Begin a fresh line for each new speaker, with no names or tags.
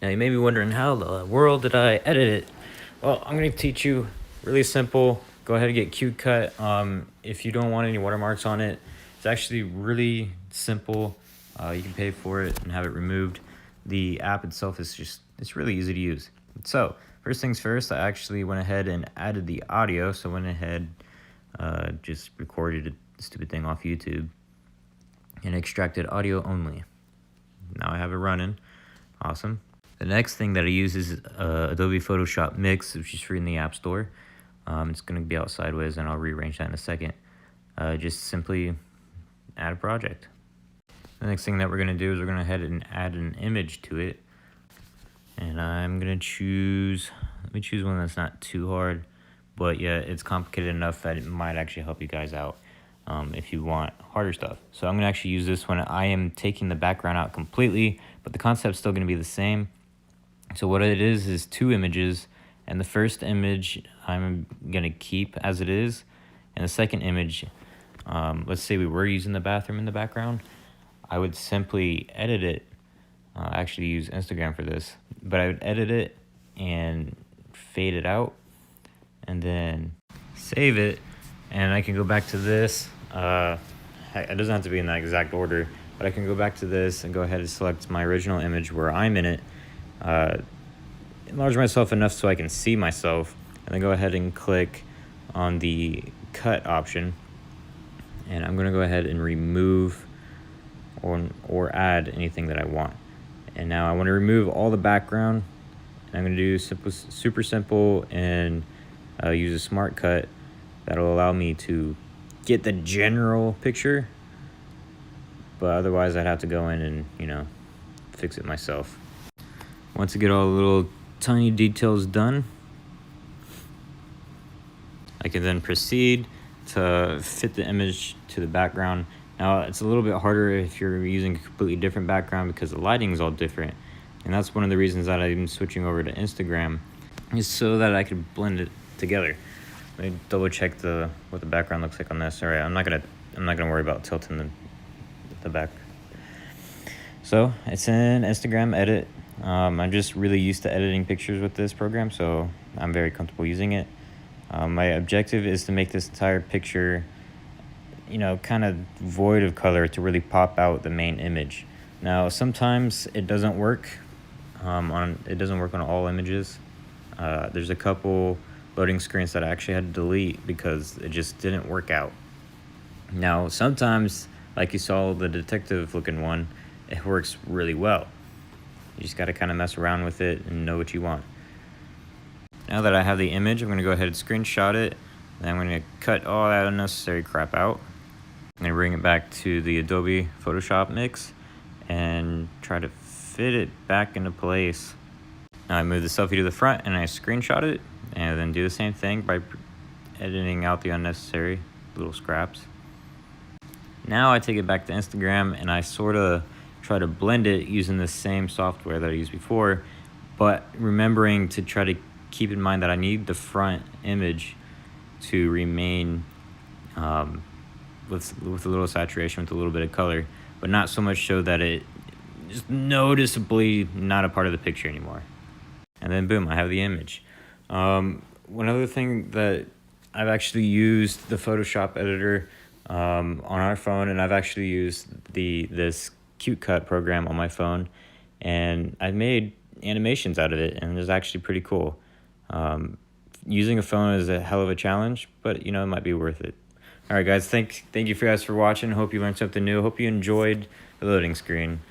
Now you may be wondering, how the world did I edit it? Well, I'm going to teach you really simple. Go ahead and get CuteCut. If you don't want any watermarks on it, it's actually really simple. You can pay for it and have it removed. The app itself is it's really easy to use. So first things first, I actually went ahead and added the audio. So I went ahead, just recorded a stupid thing off YouTube and extracted audio only. Now I have it running. Awesome. The next thing that I use is Adobe Photoshop Mix, which is free in the App Store. It's going to be out sideways, and I'll rearrange that in a second. Just simply add a project. The next thing that we're going to do is we're going to head and add an image to it. And I'm going to let me choose one that's not too hard. But yeah, it's complicated enough that it might actually help you guys out if you want harder stuff. So I'm going to actually use this one. I am taking the background out completely, but the concept's still going to be the same. So what it is 2 images, and the first image I'm going to keep as it is, and the second image, let's say we were using the bathroom in the background, I would simply edit it. I actually use Instagram for this, but I would edit it and fade it out and then save it, and I can go back to this. It doesn't have to be in that exact order, but I can go back to this and go ahead and select my original image where I'm in it, enlarge myself enough so I can see myself, and then go ahead and click on the cut option, and I'm going to go ahead and remove or add anything that I want. And now I want to remove all the background, and I'm going to do super simple and use a smart cut that'll allow me to get the general picture, but otherwise I'd have to go in and fix it myself. Once I get all the little tiny details done, I can then proceed to fit the image to the background. Now it's a little bit harder if you're using a completely different background because the lighting is all different, and that's one of the reasons that I'm switching over to Instagram, is so that I could blend it together. Let me double check what the background looks like on this. All right, I'm not gonna worry about tilting the back. So it's in Instagram Edit. I'm just really used to editing pictures with this program, so I'm very comfortable using it. My objective is to make this entire picture, kind of void of color to really pop out the main image. Now, sometimes it doesn't work on all images. There's a couple loading screens that I actually had to delete because it just didn't work out. Now, sometimes like you saw the detective looking one, it works really well. You just got to kind of mess around with it and know what you want. Now that I have the image, I'm going to go ahead and screenshot it. Then I'm going to cut all that unnecessary crap out. I'm going to bring it back to the Adobe Photoshop mix and try to fit it back into place. Now I move the selfie to the front and I screenshot it, and then do the same thing by editing out the unnecessary little scraps. Now I take it back to Instagram and I sort of try to blend it using the same software that I used before, but remembering to try to keep in mind that I need the front image to remain with a little saturation, with a little bit of color, but not so much so that it just noticeably not a part of the picture anymore. And then boom, I have the image. One other thing that I've actually used the Photoshop editor on our phone, and I've actually used this CuteCut program on my phone, and I've made animations out of it, and it's actually pretty cool. Using a phone is a hell of a challenge, but you know, it might be worth it. All right, guys, thank you guys for watching. Hope you learned something new. Hope you enjoyed the loading screen.